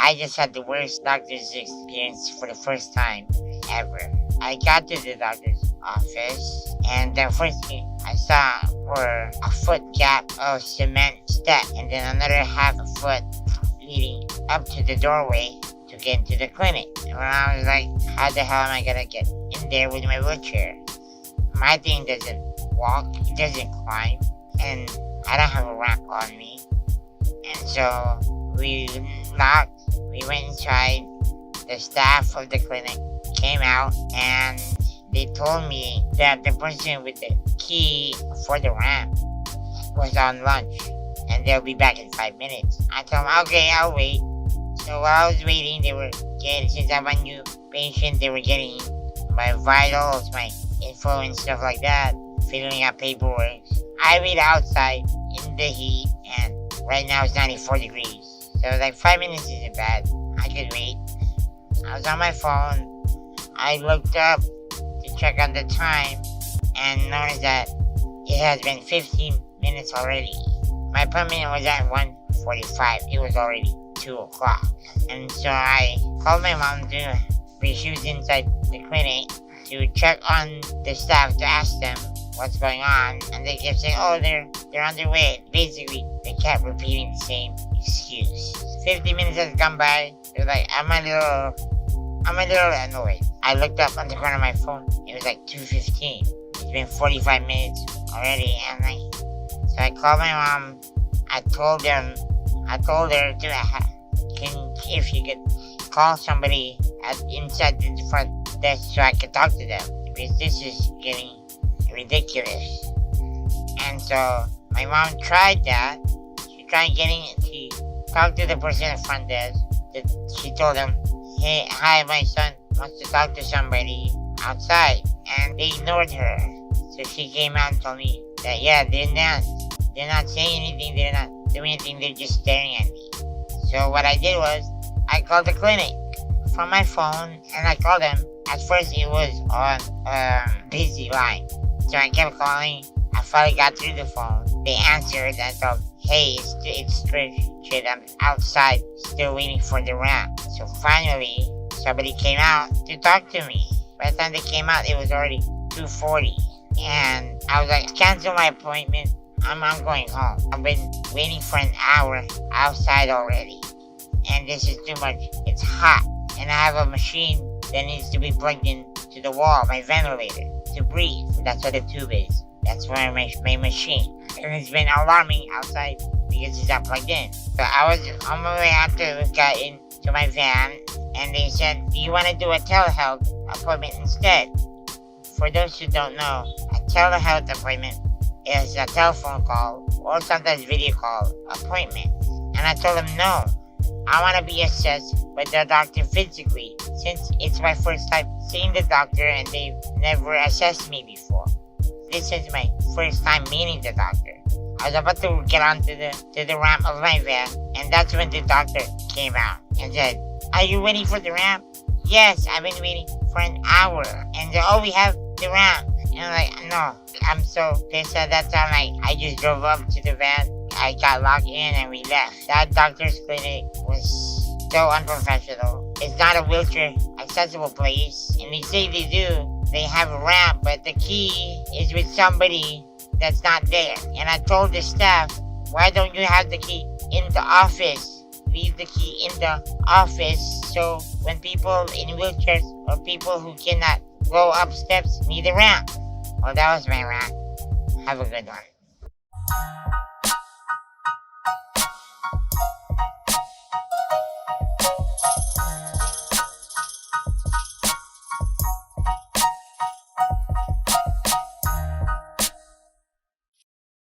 I just had the worst doctor's experience for the first time ever. I got to the doctor's office, and the first thing I saw were a foot gap of cement step, and then another half a foot leading up to the doorway to get into the clinic. And when I was like, how the hell am I gonna get in there with my wheelchair? My thing doesn't walk, it doesn't climb, and I don't have a ramp on me. And so we knocked, we went inside, the staff of the clinic came out, and they told me that the person with the key for the ramp was on lunch, and they'll be back in 5 minutes. I told them, okay, I'll wait. So while I was waiting, since I'm a new patient, they were getting my vitals, my info and stuff like that, filling out paperwork. I wait outside in the heat, and right now it's 94 degrees. So like 5 minutes isn't bad. I could wait. I was on my phone. I looked up to check on the time and noticed that it has been 15 minutes already. My appointment was at 1:45. It was already 2 o'clock. And so I called my mom she was inside the clinic, to check on the staff to ask them what's going on. And they kept saying, oh, they're on their way. Basically, they kept repeating the same excuse. 50 minutes has gone by. They're like, I'm a little annoyed. I looked up on the corner of my phone. It was like 2:15. It's been 45 minutes already. And so I called my mom. I told her if you could call somebody inside the front desk so I could talk to them, because this is getting ridiculous. And so my mom tried that. She talked to the person at the front desk. She told them, hey, hi, my son wants to talk to somebody outside. And they ignored her. So she came out and told me that, yeah, they're not saying anything, they're not doing anything, they're just staring at me. So what I did was, I called the clinic from my phone, and I called them. At first it was on a busy line. So I kept calling. I finally got through the phone. They answered and told, hey, it's Richard, I'm outside, still waiting for the ramp. So finally, somebody came out to talk to me. By the time they came out, it was already 2:40. And I was like, cancel my appointment. I'm going home. I've been waiting for an hour outside already. And this is too much. It's hot. And I have a machine that needs to be plugged in to the wall, my ventilator, to breathe. That's what the tube is. That's where my machine. And it's been alarming outside because it's not plugged in. So I was on my way out to get into my van, and they said, do you want to do a telehealth appointment instead? For those who don't know, a telehealth appointment is a telephone call or sometimes video call appointment. And I told them no. I want to be assessed by the doctor physically, since it's my first time seeing the doctor and they've never assessed me before. This is my first time meeting the doctor. I was about to get onto the ramp of my van, and that's when the doctor came out and said, are you waiting for the ramp? Yes, I've been waiting for an hour. And said, oh, we have the ramp. And I'm like, no. I'm so pissed at that time. I just drove up to the van. I got locked in and we left. That doctor's clinic was so unprofessional. It's not a wheelchair accessible place. And they say they do. They have a ramp, but the key is with somebody that's not there. And I told the staff, why don't you have the key in the office? Leave the key in the office so when people in wheelchairs or people who cannot go up steps need a ramp. Well, that was my rant. Have a good one.